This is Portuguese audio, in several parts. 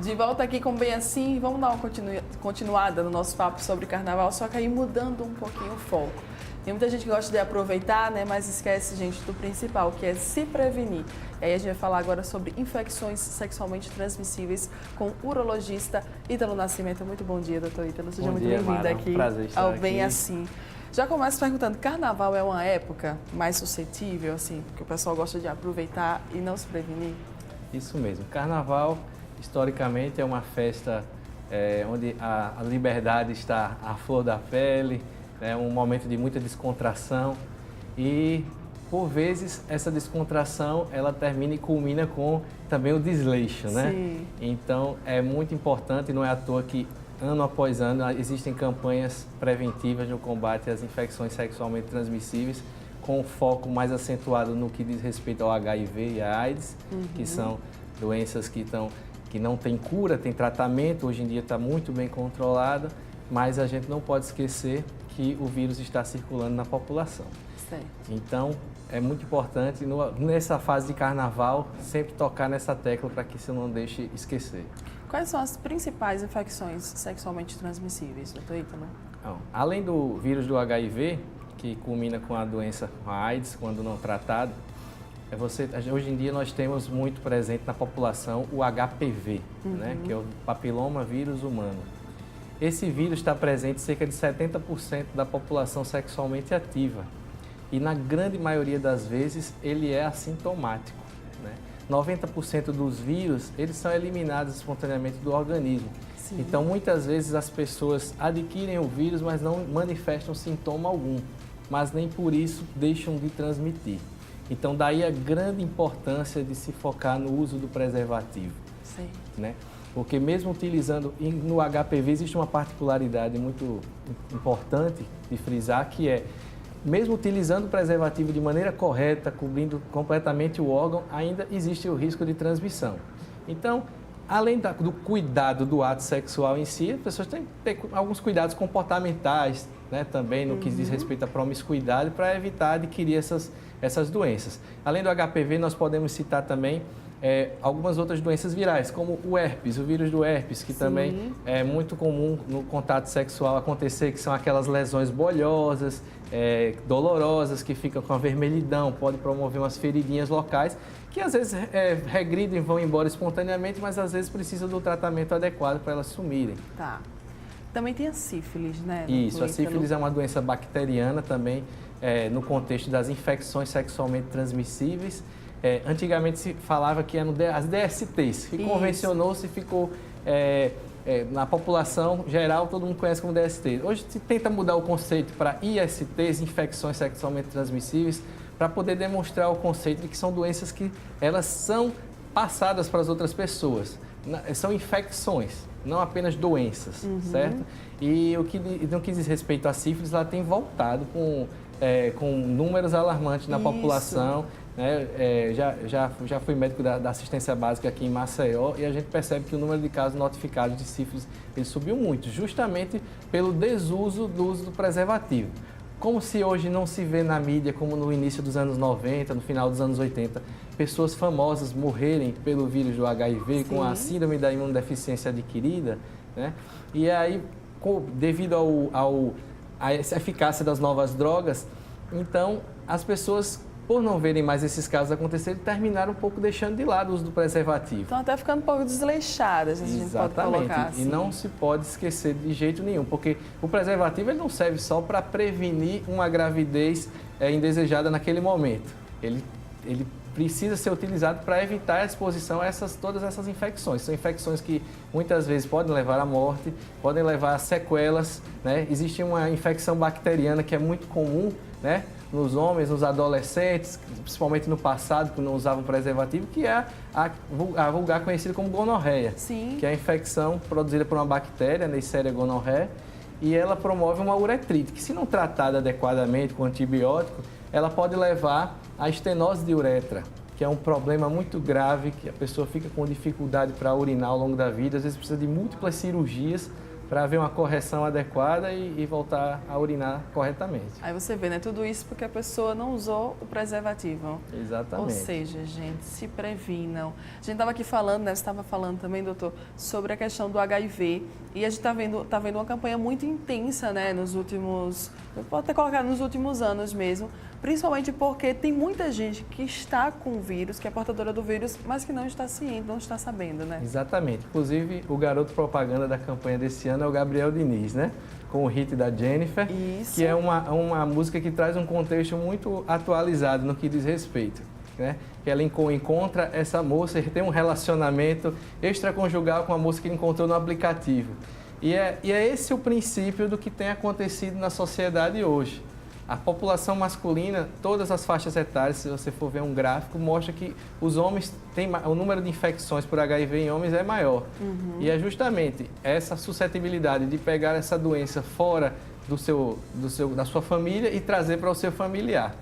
De volta aqui com Bem Assim, vamos dar uma continuada no nosso papo sobre carnaval, só que aí mudando um pouquinho o foco. Tem muita gente que gosta de aproveitar, né, mas esquece, gente, do principal, que é se prevenir. E aí a gente vai falar agora sobre infecções sexualmente transmissíveis com o urologista Ítalo Nascimento. Muito bom dia, doutor Ítalo. Seja muito bem-vindo aqui prazer estar ao aqui. Bem Assim. Já começo perguntando, carnaval é uma época mais suscetível, assim, que o pessoal gosta de aproveitar e não se prevenir? Isso mesmo. Carnaval, historicamente, é uma festa onde a liberdade está à flor da pele, é um momento de muita descontração e, por vezes, essa descontração ela termina e culmina com também o desleixo, né? Sim. Então, é muito importante, não é à toa que ano após ano existem campanhas preventivas no combate às infecções sexualmente transmissíveis, com foco mais acentuado no que diz respeito ao HIV e à AIDS, que são doenças que não têm cura, têm tratamento, hoje em dia está muito bem controlada, mas a gente não pode esquecer que o vírus está circulando na população. Certo. Então, é muito importante, nessa fase de carnaval, sempre tocar nessa tecla para que você não deixe esquecer. Quais são as principais infecções sexualmente transmissíveis, doutor Ítalo? Então, além do vírus do HIV, que culmina com a doença, a AIDS, quando não tratado, hoje em dia nós temos muito presente na população o HPV, né, que é o papiloma vírus humano. Esse vírus está presente em cerca de 70% da população sexualmente ativa e na grande maioria das vezes ele é assintomático, né? 90% dos vírus eles são eliminados espontaneamente do organismo. Sim. Então muitas vezes as pessoas adquirem o vírus, mas não manifestam sintoma algum, mas nem por isso deixam de transmitir. Então daí a grande importância de se focar no uso do preservativo, né? Porque mesmo utilizando, no HPV existe uma particularidade muito importante de frisar, que é, mesmo utilizando o preservativo de maneira correta, cobrindo completamente o órgão, ainda existe o risco de transmissão. Então, além do cuidado do ato sexual em si, as pessoas têm que ter alguns cuidados comportamentais, né, também no que diz respeito à promiscuidade, para evitar adquirir essas doenças. Além do HPV, nós podemos citar também algumas outras doenças virais, como o herpes, o vírus do herpes, que também é muito comum no contato sexual acontecer, que são aquelas lesões bolhosas, dolorosas, que ficam com a vermelhidão, pode promover umas feridinhas locais, que às vezes regridem e vão embora espontaneamente, mas às vezes precisam do tratamento adequado para elas sumirem. Tá. Também tem a sífilis, né? Isso, a sífilis é uma doença bacteriana também, no contexto das infecções sexualmente transmissíveis. Antigamente se falava que eram as DSTs, que convencionou-se e ficou na população geral, todo mundo conhece como DST. Hoje se tenta mudar o conceito para ISTs, infecções sexualmente transmissíveis, para poder demonstrar o conceito de que são doenças que elas são passadas para as outras pessoas. São infecções, não apenas doenças, certo? E no que diz respeito à sífilis, ela tem voltado com números alarmantes na população. Né? Já fui médico da assistência básica aqui em Maceió e a gente percebe que o número de casos notificados de sífilis ele subiu muito, justamente pelo desuso do uso do preservativo. Como se hoje não se vê na mídia, como no início dos anos 90, no final dos anos 80, pessoas famosas morrerem pelo vírus do HIV com a síndrome da imunodeficiência adquirida, né? E aí, devido a essa eficácia das novas drogas, então as pessoas, por não verem mais esses casos acontecerem, terminaram um pouco deixando de lado o uso do preservativo. Estão até ficando um pouco desleixadas, a gente pode colocar assim. E não se pode esquecer de jeito nenhum, porque o preservativo ele não serve só para prevenir uma gravidez indesejada naquele momento. Ele precisa ser utilizado para evitar a exposição a todas essas infecções. São infecções que muitas vezes podem levar à morte, podem levar a sequelas, né? Existe uma infecção bacteriana que é muito comum, né, nos homens, nos adolescentes, principalmente no passado, que não usavam preservativo, que é a vulgar conhecida como gonorreia, que é a infecção produzida por uma bactéria, Neisseria gonorrhoeae, e ela promove uma uretrite, que se não tratada adequadamente com antibiótico, ela pode levar à estenose de uretra, que é um problema muito grave, que a pessoa fica com dificuldade para urinar ao longo da vida, às vezes precisa de múltiplas cirurgias para haver uma correção adequada e voltar a urinar corretamente. Aí você vê, né? Tudo isso porque a pessoa não usou o preservativo. Exatamente. Ou seja, gente, se previnam. A gente estava aqui falando, né? Você estava falando também, doutor, sobre a questão do HIV. E a gente está vendo uma campanha muito intensa, né? Nos últimos... Eu posso até colocar nos últimos anos mesmo. Principalmente porque tem muita gente que está com o vírus, que é portadora do vírus, mas que não está ciente, não está sabendo, né? Exatamente. Inclusive, o garoto propaganda da campanha desse ano é o Gabriel Diniz, né? Com o hit da Jennifer, Isso. que é uma música que traz um contexto muito atualizado no que diz respeito, né? Que ela encontra essa moça e tem um relacionamento extraconjugal com a moça que ele encontrou no aplicativo. E é esse o princípio do que tem acontecido na sociedade hoje. A população masculina, todas as faixas etárias, se você for ver um gráfico, mostra que os homens o número de infecções por HIV em homens é maior. E é justamente essa suscetibilidade de pegar essa doença fora da sua família e trazer para o seu familiar.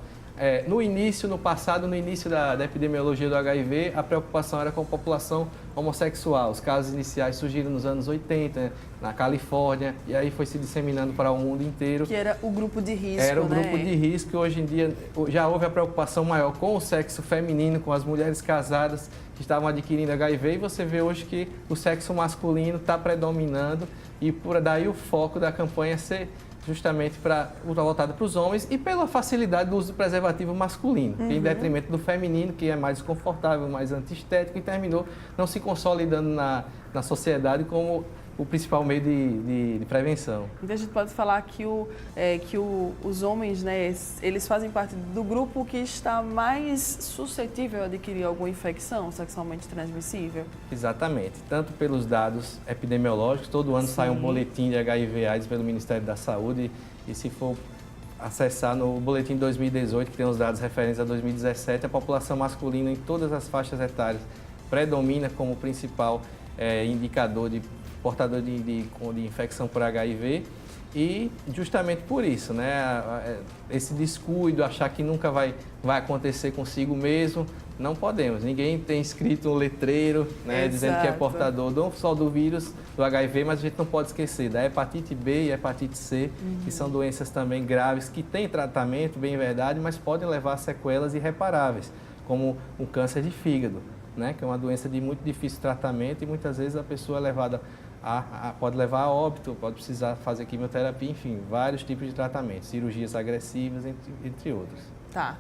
No passado, no início da epidemiologia do HIV, a preocupação era com a população homossexual. Os casos iniciais surgiram nos anos 80, na Califórnia, e aí foi se disseminando para o mundo inteiro. Que era o grupo de risco, Era o né? grupo de risco. Hoje em dia já houve a preocupação maior com o sexo feminino, com as mulheres casadas que estavam adquirindo HIV, e você vê hoje que o sexo masculino está predominando, e por daí o foco da campanha ser justamente voltada para os homens e pela facilidade do uso do preservativo masculino, em detrimento do feminino, que é mais confortável, mais antiestético, e terminou não se consolidando na sociedade como o principal meio de prevenção. Então a gente pode falar que, os homens, né, eles fazem parte do grupo que está mais suscetível a adquirir alguma infecção sexualmente transmissível? Exatamente. Tanto pelos dados epidemiológicos, todo ano sai um boletim de HIV/AIDS pelo Ministério da Saúde, e se for acessar no boletim de 2018, que tem os dados referentes a 2017, a população masculina em todas as faixas etárias predomina como principal indicador de portador de infecção por HIV, e justamente por isso, né, esse descuido, achar que nunca vai acontecer consigo mesmo, não podemos. Ninguém tem escrito um letreiro, né, dizendo que é portador não só do vírus do HIV, mas a gente não pode esquecer da hepatite B e hepatite C, que são doenças também graves, que têm tratamento, bem verdade, mas podem levar a sequelas irreparáveis, como o câncer de fígado, né, que é uma doença de muito difícil tratamento, e muitas vezes a pessoa é levada pode levar a óbito, pode precisar fazer quimioterapia, enfim, vários tipos de tratamento, cirurgias agressivas, entre outros. Tá.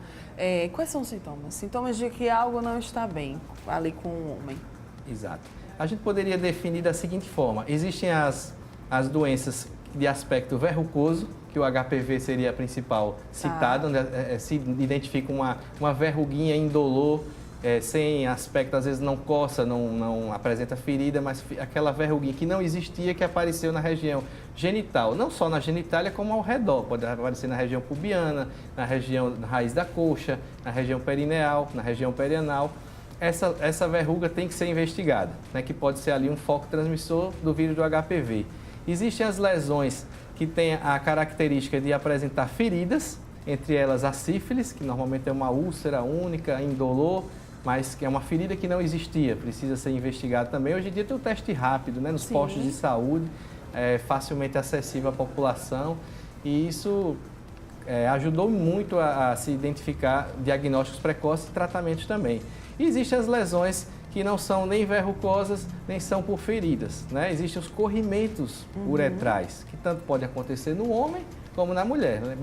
Quais são os sintomas? Sintomas de que algo não está bem ali com o homem. Exato. A gente poderia definir da seguinte forma: existem as doenças de aspecto verrucoso, que o HPV seria a principal citada, onde se identifica uma verruguinha indolor, sem aspecto, às vezes não coça, não apresenta ferida, mas aquela verruguinha que não existia, que apareceu na região genital, não só na genitália, como ao redor. Pode aparecer na região pubiana, na região raiz da coxa, na região perineal, na região perianal. Essa verruga tem que ser investigada, né, que pode ser ali um foco transmissor do vírus do HPV. Existem as lesões que têm a característica de apresentar feridas, entre elas a sífilis, que normalmente é uma úlcera única, indolor, mas que é uma ferida que não existia, precisa ser investigada também. Hoje em dia tem o teste rápido, né, nos postos de saúde, facilmente acessível à população, e isso ajudou muito a se identificar diagnósticos precoces e tratamentos também. E existem as lesões que não são nem verrucosas, nem são por feridas, né? Existem os corrimentos uretrais, que tanto pode acontecer no homem como na mulher, né?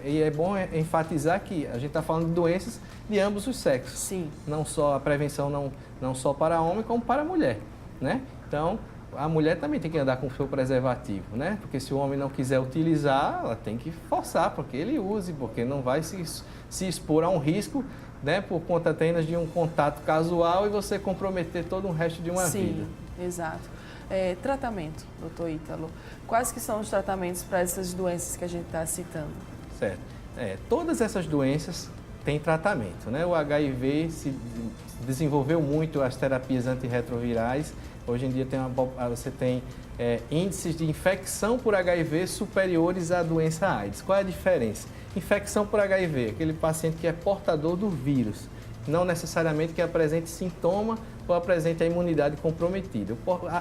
E é bom enfatizar que a gente está falando de doenças de ambos os sexos. Sim. Não só a prevenção, não só para homem, como para mulher, né? Então, a mulher também tem que andar com o seu preservativo, né? Porque se o homem não quiser utilizar, ela tem que forçar para que ele use, porque não vai se expor a um risco, né, por conta apenas de um contato casual e você comprometer todo o resto de uma vida. Sim, exato. Tratamento, doutor Ítalo. Quais que são os tratamentos para essas doenças que a gente está citando? Certo. Todas essas doenças têm tratamento, né? O HIV se desenvolveu muito as terapias antirretrovirais. Hoje em dia você tem índices de infecção por HIV superiores à doença AIDS. Qual é a diferença? Infecção por HIV, aquele paciente que é portador do vírus. não necessariamente que apresente sintoma ou apresente a imunidade comprometida.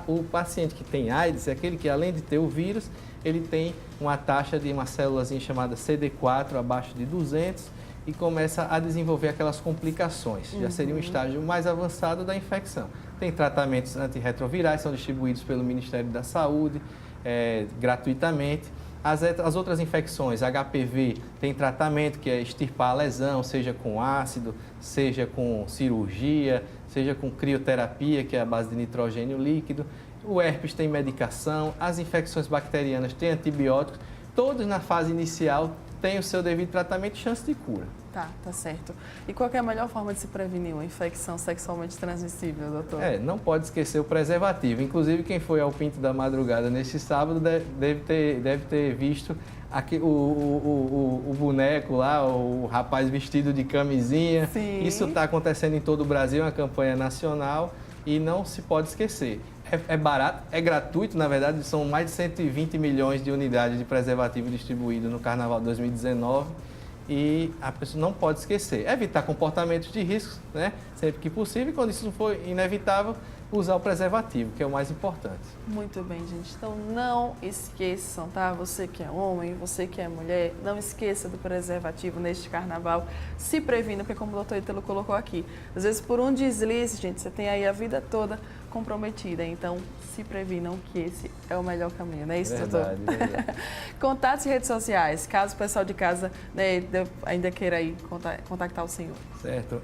O paciente que tem AIDS é aquele que, além de ter o vírus, ele tem uma taxa de uma célulazinha chamada CD4 abaixo de 200 e começa a desenvolver aquelas complicações. Já seria um estágio mais avançado da infecção. Tem tratamentos antirretrovirais, são distribuídos pelo Ministério da Saúde gratuitamente. As outras infecções, HPV, tem tratamento que é extirpar a lesão, seja com ácido, seja com cirurgia, seja com crioterapia, que é a base de nitrogênio líquido. O herpes tem medicação, as infecções bacterianas têm antibióticos. Todos na fase inicial têm o seu devido tratamento e chance de cura. Tá certo. E qual é a melhor forma de se prevenir uma infecção sexualmente transmissível, doutor? Não pode esquecer o preservativo. Inclusive, quem foi ao Pinto da Madrugada neste sábado deve ter visto aqui, o boneco lá, o rapaz vestido de camisinha. Sim. Isso está acontecendo em todo o Brasil, é uma campanha nacional e não se pode esquecer. É barato, é gratuito, na verdade, são mais de 120 milhões de unidades de preservativo distribuído no Carnaval 2019. E a pessoa não pode esquecer. Evitar comportamentos de risco, né? Sempre que possível, e quando isso for inevitável, usar o preservativo, que é o mais importante. Muito bem, gente. Então não esqueçam, tá? Você que é homem, você que é mulher, não esqueça do preservativo neste carnaval. Se previna, porque como o doutor Ítalo colocou aqui, às vezes por um deslize, gente, você tem aí a vida toda comprometida. Então se previnam que esse é o melhor caminho, não é isso, doutor? Verdade. Contatos e redes sociais, caso o pessoal de casa, né, ainda queira aí contactar o senhor. Certo.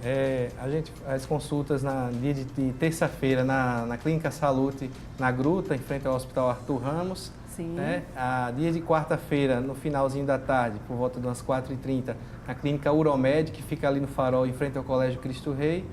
As consultas na dia de terça-feira na Clínica Salute, na Gruta, em frente ao Hospital Arthur Ramos. Sim. A dia de quarta-feira, no finalzinho da tarde, por volta de umas 4h30, na Clínica Uromed, que fica ali no Farol, em frente ao Colégio Cristo Rei.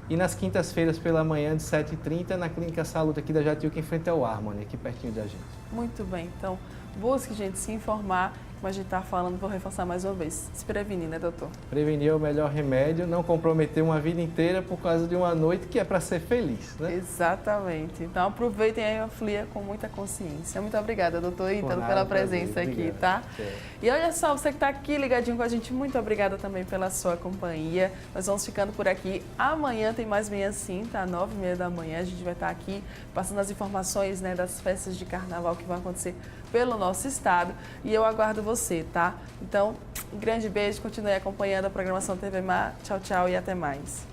E nas quintas-feiras pela manhã, de 7h30, na Clínica Saúde aqui da Jatiuca, em frente ao Harmony, aqui pertinho da gente. Muito bem, então busque, gente, se informar, como a gente está falando, vou reforçar mais uma vez, se prevenir, né, doutor? Prevenir é o melhor remédio, não comprometer uma vida inteira por causa de uma noite que é para ser feliz, né? Exatamente, então aproveitem aí a FLIA com muita consciência. Muito obrigada, doutor Ítalo, pela presença aqui, tá? E olha só, você que está aqui ligadinho com a gente, muito obrigada também pela sua companhia. Nós vamos ficando por aqui. Amanhã tem mais Manhã Sim, tá? 9h30 da manhã. A gente vai estar aqui passando as informações, né, das festas de carnaval que vão acontecer pelo nosso estado. E eu aguardo você, tá? Então, um grande beijo, continue acompanhando a programação TV Mar. Tchau, tchau e até mais.